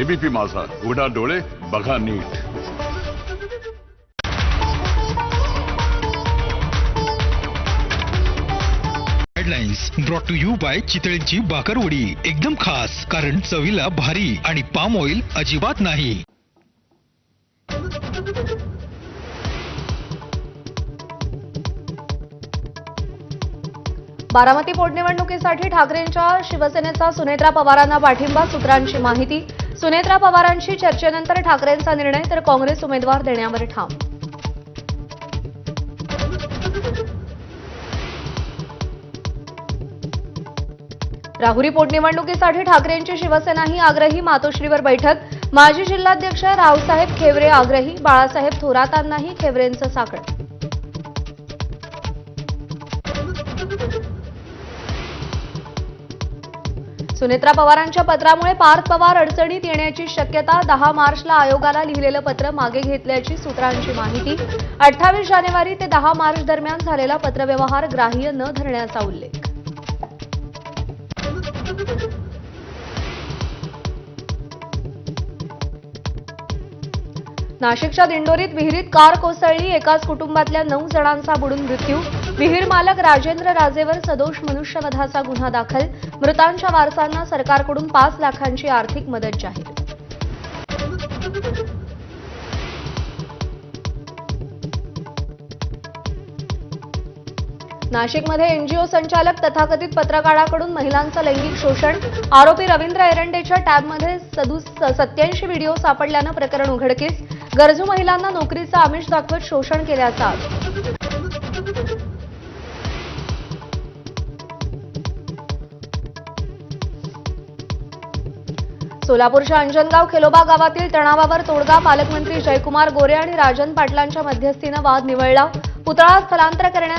ABP माझा, उघडा डोळे बघा नीट. Headlines brought to you by चितळेंची बाकरवडी. एकदम खास, कारण चवीला भारी आणि पाम ऑइल अजिबात नाही. बारामती पोटनिवडणुकीसाठी ठाकरेंच्या शिवसेनेचा सुनेत्रा पवारांना पाठिंबा, सूत्रांची माहिती. सुनेत्रा पवारांशी चर्चेनंतर ठाकरेंचा निर्णय, तर काँग्रेस उमेदवार देण्यावर ठाम. राहुरी पोटनिवडणुकीसाठी ठाकरेंची शिवसेनाही आग्रही, मातोश्रीवर बैठक. माजी जिल्हाध्यक्ष रावसाहेब खेवरे आग्रही, बाळासाहेब थोरातांनाही खेवरेंचं साकडं. सुनेत्रा पवारांच्या पत्रामुळे पार्थ पवार अडचणीत येण्याची शक्यता. 10 मार्चला आयोगाला लिहिलेलं पत्र मागे घेतल्याची सूत्रांची माहिती. 28 जानेवारी ते 10 मार्च दरम्यान झालेला पत्रव्यवहार ग्राह्य न धरण्याचा उल्लेख. नाशिकच्या दिंडोरीत विहिरीत कार कोसळली, एकाच कुटुंबातल्या 9 जणांचा बुडून मृत्यू. विहीर मालक राजेंद्र राजेवर सदोष मनुष्यवधाचा गुन्हा दाखल. मृतांच्या वारसांना सरकारकडून 5 लाखांची आर्थिक मदत जाहीर. नाशिकमध्ये एनजीओ संचालक तथाकथित पत्रकाराकडून महिलांचं लैंगिक शोषण. आरोपी रवींद्र एरंडेच्या टॅबमध्ये 87 व्हिडिओ सापडल्यानं प्रकरण उघडकीस. गरजू महिलांना नोकरीचं आमिष दाखवत शोषण केल्याचा आरोप. सोलापूरच्या अंजनगाव खेलोबा गावातील तणावावर तोडगा. पालकमंत्री जयकुमार गोरे आणि राजन पाटलांच्या मध्यस्थीनं वाद निवळला. पुतळा स्थलांतर करण्यासाठी